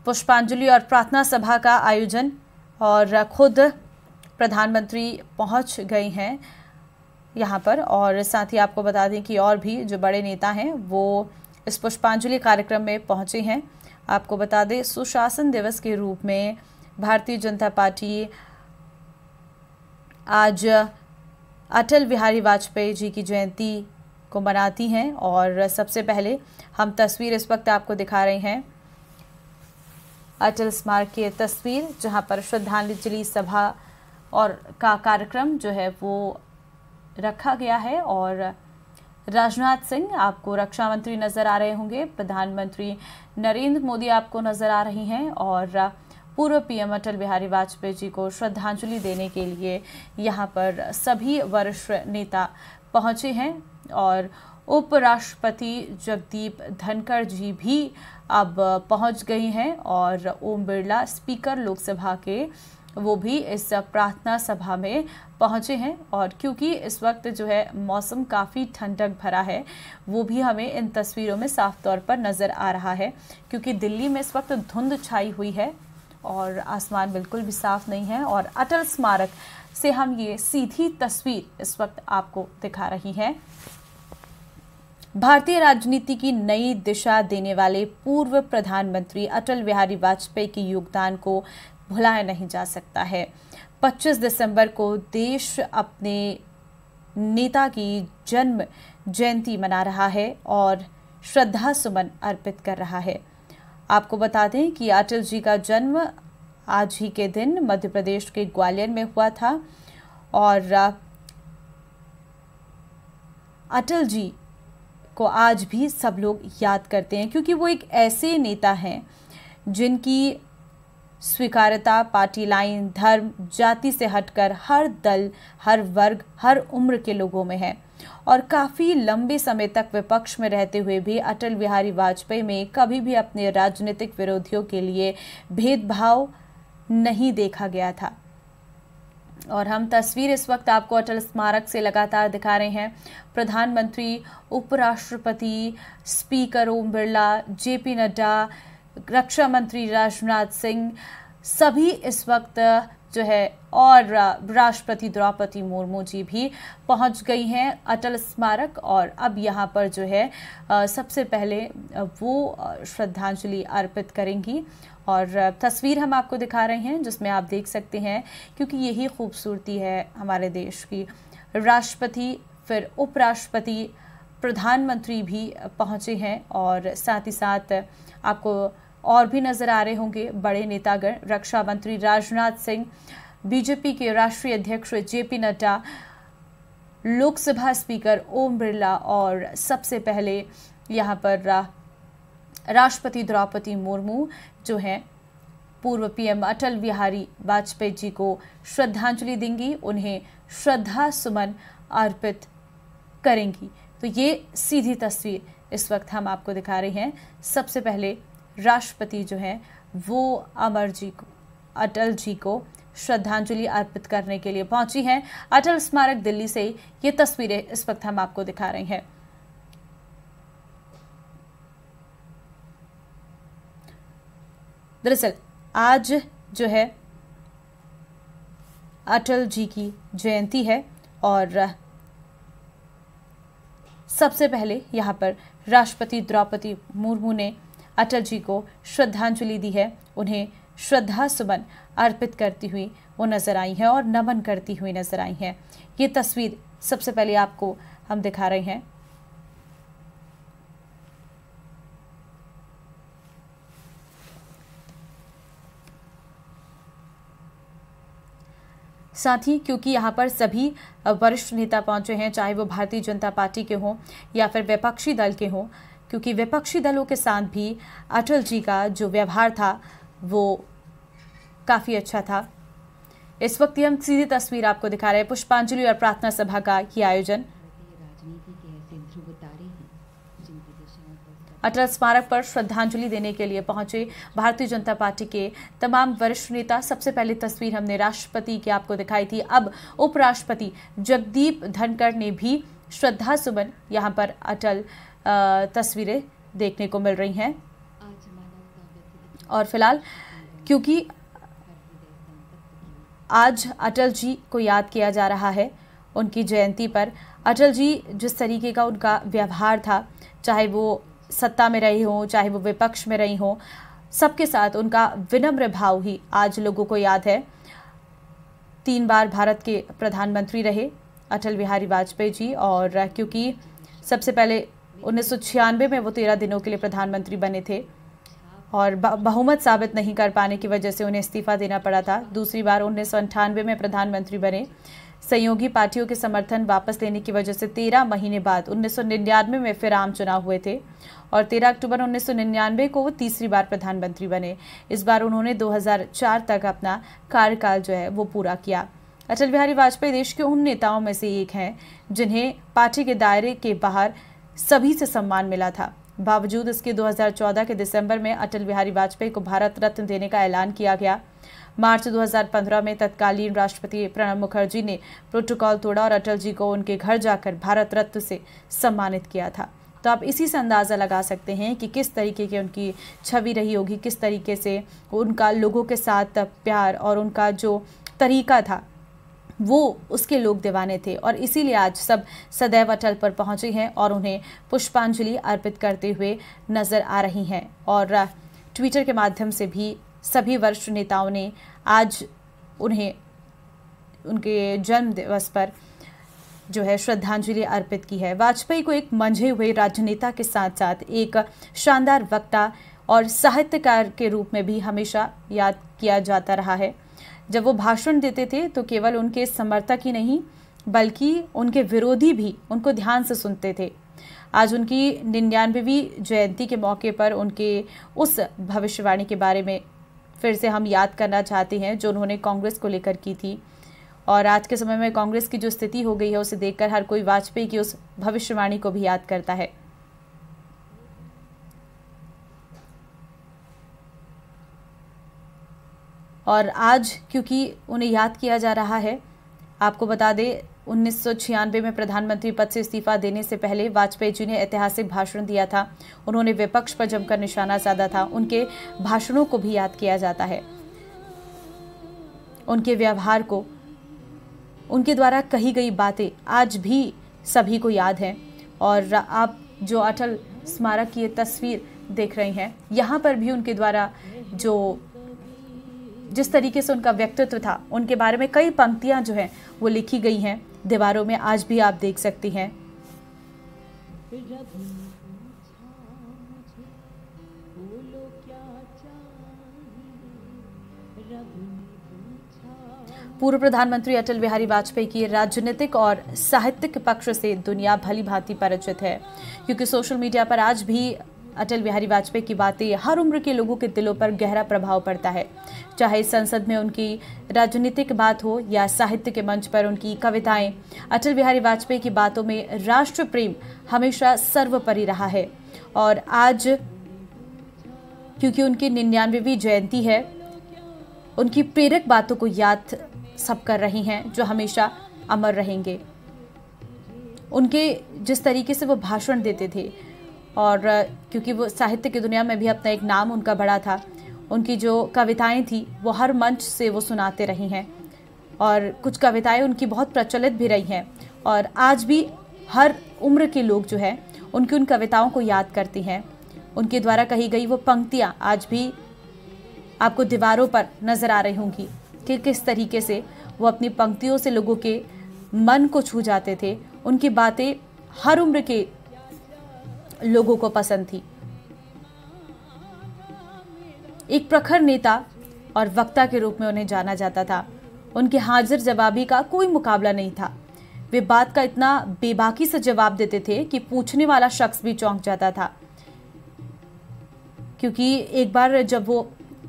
पुष्पांजलि और प्रार्थना सभा का आयोजन, और खुद प्रधानमंत्री पहुंच गए हैं यहां पर। और साथ ही आपको बता दें कि और भी जो बड़े नेता हैं वो इस पुष्पांजलि कार्यक्रम में पहुंचे हैं। आपको बता दें, सुशासन दिवस के रूप में भारतीय जनता पार्टी आज अटल बिहारी वाजपेयी जी की जयंती को मनाती हैं। और सबसे पहले हम तस्वीर इस वक्त आपको दिखा रहे हैं, अटल स्मारक की तस्वीर, जहां पर श्रद्धांजलि सभा और का कार्यक्रम जो है वो रखा गया है। और राजनाथ सिंह आपको रक्षा मंत्री नजर आ रहे होंगे, प्रधानमंत्री नरेंद्र मोदी आपको नजर आ रही हैं, और पूर्व पीएम अटल बिहारी वाजपेयी जी को श्रद्धांजलि देने के लिए यहाँ पर सभी वरिष्ठ नेता पहुंचे हैं। और उपराष्ट्रपति जगदीप धनखड़ जी भी अब पहुंच गई हैं, और ओम बिरला स्पीकर लोकसभा के वो भी इस प्रार्थना सभा में पहुंचे हैं। और क्योंकि इस वक्त जो है मौसम काफ़ी ठंडक भरा है, वो भी हमें इन तस्वीरों में साफ तौर पर नज़र आ रहा है, क्योंकि दिल्ली में इस वक्त धुंध छाई हुई है और आसमान बिल्कुल भी साफ नहीं है। और अटल स्मारक से हम ये सीधी तस्वीर इस वक्त आपको दिखा रही हैं। भारतीय राजनीति की नई दिशा देने वाले पूर्व प्रधानमंत्री अटल बिहारी वाजपेयी के योगदान को भुलाया नहीं जा सकता है। 25 दिसंबर को देश अपने नेता की जन्म जयंती मना रहा है और श्रद्धा सुमन अर्पित कर रहा है। आपको बता दें कि अटल जी का जन्म आज ही के दिन मध्य प्रदेश के ग्वालियर में हुआ था। और अटल जी को आज भी सब लोग याद करते हैं, क्योंकि वो एक ऐसे नेता हैं जिनकी स्वीकार्यता पार्टी लाइन, धर्म, जाति से हटकर हर दल, हर वर्ग, हर उम्र के लोगों में है। और काफ़ी लंबे समय तक विपक्ष में रहते हुए भी अटल बिहारी वाजपेयी में कभी भी अपने राजनीतिक विरोधियों के लिए भेदभाव नहीं देखा गया था। और हम तस्वीर इस वक्त आपको अटल स्मारक से लगातार दिखा रहे हैं। प्रधानमंत्री, उपराष्ट्रपति, स्पीकर ओम बिरला, जेपी नड्डा, रक्षा मंत्री राजनाथ सिंह, सभी इस वक्त जो है, और राष्ट्रपति द्रौपदी मुर्मू जी भी पहुंच गई हैं अटल स्मारक। और अब यहाँ पर जो है सबसे पहले वो श्रद्धांजलि अर्पित करेंगी। और तस्वीर हम आपको दिखा रहे हैं जिसमें आप देख सकते हैं, क्योंकि यही खूबसूरती है हमारे देश की। राष्ट्रपति, फिर उपराष्ट्रपति, प्रधानमंत्री भी पहुँचे हैं, और साथ ही साथ आपको और भी नजर आ रहे होंगे बड़े नेतागण, रक्षा मंत्री राजनाथ सिंह, बीजेपी के राष्ट्रीय अध्यक्ष जेपी नड्डा, लोकसभा स्पीकर ओम बिरला, और सबसे पहले यहाँ पर राष्ट्रपति द्रौपदी मुर्मू जो हैं पूर्व पीएम अटल बिहारी वाजपेयी जी को श्रद्धांजलि देंगी, उन्हें श्रद्धा सुमन अर्पित करेंगी। तो ये सीधी तस्वीर इस वक्त हम आपको दिखा रहे हैं। सबसे पहले राष्ट्रपति जो हैं वो अटल जी को श्रद्धांजलि अर्पित करने के लिए पहुंची हैं। अटल स्मारक दिल्ली से ये तस्वीरें इस वक्त हम आपको दिखा रहे हैं। दरअसल आज जो है अटल जी की जयंती है, और सबसे पहले यहाँ पर राष्ट्रपति द्रौपदी मुर्मू ने अटल जी को श्रद्धांजलि दी है। उन्हें श्रद्धा सुमन अर्पित करती हुई वो नजर आई हैं और नमन करती हुई नजर आई हैं। ये तस्वीर सबसे पहले आपको हम दिखा रहे हैं। साथ ही क्योंकि यहाँ पर सभी वरिष्ठ नेता पहुंचे हैं, चाहे वो भारतीय जनता पार्टी के हों या फिर विपक्षी दल के हों, क्योंकि विपक्षी दलों के साथ भी अटल जी का जो व्यवहार था वो काफ़ी अच्छा था। इस वक्त हम सीधी तस्वीर आपको दिखा रहे हैं पुष्पांजलि और प्रार्थना सभा का ये आयोजन। अटल स्मारक पर श्रद्धांजलि देने के लिए पहुंचे भारतीय जनता पार्टी के तमाम वरिष्ठ नेता। सबसे पहले तस्वीर हमने राष्ट्रपति की आपको दिखाई थी, अब उपराष्ट्रपति जगदीप धनखड़ ने भी श्रद्धा सुमन यहाँ पर अटल तस्वीरें देखने को मिल रही हैं। और फिलहाल क्योंकि आज अटल जी को याद किया जा रहा है, उनकी जयंती पर अटल जी जिस तरीके का उनका व्यवहार था, चाहे वो सत्ता में रही हो, चाहे वो विपक्ष में रही हो, सबके साथ उनका विनम्र भाव ही आज लोगों को याद है। 3 बार भारत के प्रधानमंत्री रहे अटल बिहारी वाजपेयी जी, और क्योंकि सबसे पहले 1996 में वो 13 दिनों के लिए प्रधानमंत्री बने थे और बहुमत साबित नहीं कर पाने की वजह से उन्हें इस्तीफा देना पड़ा था। दूसरी बार 1998 में प्रधानमंत्री बने। सहयोगी पार्टियों के समर्थन वापस लेने की वजह से 13 महीने बाद 1999 में फिर आम चुनाव हुए थे और 13 अक्टूबर 1999 को वो तीसरी बार प्रधानमंत्री बने। इस बार उन्होंने 2004 तक अपना कार्यकाल जो है वो पूरा किया। अटल बिहारी वाजपेयी देश के उन नेताओं में से एक हैं जिन्हें पार्टी के दायरे के बाहर सभी से सम्मान मिला था। बावजूद इसके 2014 के दिसंबर में अटल बिहारी वाजपेयी को भारत रत्न देने का ऐलान किया गया। मार्च 2015 में तत्कालीन राष्ट्रपति प्रणब मुखर्जी ने प्रोटोकॉल तोड़ा और अटल जी को उनके घर जाकर भारत रत्न से सम्मानित किया था। तो आप इसी से अंदाज़ा लगा सकते हैं कि किस तरीके की उनकी छवि रही होगी, किस तरीके से उनका लोगों के साथ प्यार और उनका जो तरीका था वो उसके लोग दीवाने थे। और इसीलिए आज सब सदैव अटल पर पहुंचे हैं और उन्हें पुष्पांजलि अर्पित करते हुए नजर आ रही हैं। और ट्विटर के माध्यम से भी सभी वरिष्ठ नेताओं ने आज उन्हें उनके जन्म दिवस पर जो है श्रद्धांजलि अर्पित की है। वाजपेयी को एक मंझे हुए राजनेता के साथ साथ एक शानदार वक्ता और साहित्यकार के रूप में भी हमेशा याद किया जाता रहा है। जब वो भाषण देते थे तो केवल उनके समर्थक ही नहीं बल्कि उनके विरोधी भी उनको ध्यान से सुनते थे। आज उनकी 99वीं जयंती के मौके पर उनके उस भविष्यवाणी के बारे में फिर से हम याद करना चाहते हैं जो उन्होंने कांग्रेस को लेकर की थी। और आज के समय में कांग्रेस की जो स्थिति हो गई है उसे देखकर हर कोई वाजपेयी की उस भविष्यवाणी को भी याद करता है। और आज क्योंकि उन्हें याद किया जा रहा है, आपको बता दें 1996 में प्रधानमंत्री पद से इस्तीफा देने से पहले वाजपेयी जी ने ऐतिहासिक भाषण दिया था। उन्होंने विपक्ष पर जमकर निशाना साधा था। उनके भाषणों को भी याद किया जाता है, उनके व्यवहार को, उनके द्वारा कही गई बातें आज भी सभी को याद हैं। और आप जो अटल स्मारक की ये तस्वीर देख रही हैं, यहाँ पर भी उनके द्वारा जिस तरीके से उनका व्यक्तित्व था उनके बारे में कई पंक्तियां जो हैं वो लिखी गई हैं दीवारों में, आज भी आप देख सकती हैं। पूर्व प्रधानमंत्री अटल बिहारी वाजपेयी की राजनीतिक और साहित्यिक पक्ष से दुनिया भली भांति परिचित है, क्योंकि सोशल मीडिया पर आज भी अटल बिहारी वाजपेयी की बातें हर उम्र के लोगों के दिलों पर गहरा प्रभाव पड़ता है। चाहे संसद में उनकी राजनीतिक बात हो या साहित्य के मंच पर उनकी कविताएं, अटल बिहारी वाजपेयी की बातों में राष्ट्र प्रेम हमेशा सर्वोपरि रहा है। और आज क्योंकि उनकी 99वीं जयंती है, उनकी प्रेरक बातों को याद सब कर रही हैं जो हमेशा अमर रहेंगे। उनके जिस तरीके से वो भाषण देते थे और क्योंकि वो साहित्य की दुनिया में भी अपना एक नाम उनका बड़ा था, उनकी जो कविताएं थी वो हर मंच से वो सुनाते रही हैं और कुछ कविताएं उनकी बहुत प्रचलित भी रही हैं। और आज भी हर उम्र के लोग जो है उनकी उन कविताओं को याद करती हैं। उनके द्वारा कही गई वो पंक्तियाँ आज भी आपको दीवारों पर नज़र आ रही होंगी कि किस तरीके से वो अपनी पंक्तियों से लोगों के मन को छू जाते थे। उनकी बातें हर उम्र के लोगों को पसंद थी। एक प्रखर नेता और वक्ता के रूप में उन्हें जाना जाता था। उनके हाजिर जवाबी का कोई मुकाबला नहीं था। वे बात का इतना बेबाकी से जवाब देते थे कि पूछने वाला शख्स भी चौंक जाता था। क्योंकि एक बार जब वो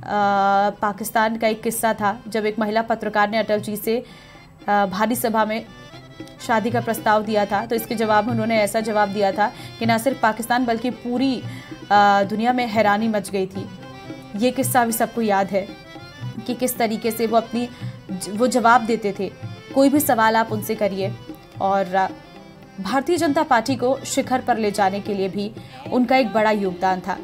पाकिस्तान का एक किस्सा था, जब एक महिला पत्रकार ने अटल जी से भारी सभा में शादी का प्रस्ताव दिया था, तो इसके जवाब में उन्होंने ऐसा जवाब दिया था कि न सिर्फ पाकिस्तान बल्कि पूरी दुनिया में हैरानी मच गई थी। ये किस्सा भी सबको याद है कि किस तरीके से वो जवाब देते थे। कोई भी सवाल आप उनसे करिए। और भारतीय जनता पार्टी को शिखर पर ले जाने के लिए भी उनका एक बड़ा योगदान था,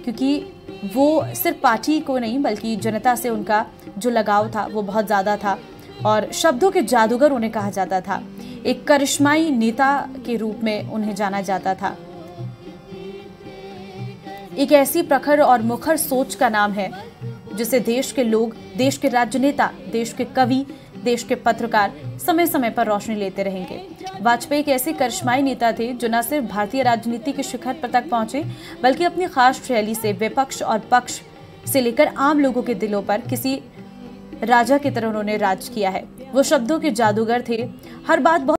क्योंकि वो सिर्फ पार्टी को नहीं बल्कि जनता से उनका जो लगाव था वो बहुत ज़्यादा था और शब्दों के जादूगर उन्हें कहा जाता था। एक करिश्माई नेता के रूप में उन्हें जाना जाता था। एक ऐसी प्रखर और मुखर सोच का नाम है जिसे देश के लोग, देश के राजनेता, देश के कवि, देश के पत्रकार समय समय पर रोशनी लेते रहेंगे। वाजपेयी एक ऐसे करिश्माई नेता थे जो न सिर्फ भारतीय राजनीति के शिखर पर तक पहुंचे बल्कि अपनी खास शैली से विपक्ष और पक्ष से लेकर आम लोगों के दिलों पर किसी राजा की तरह उन्होंने राज किया है। वो शब्दों के जादूगर थे। हर बात बहुत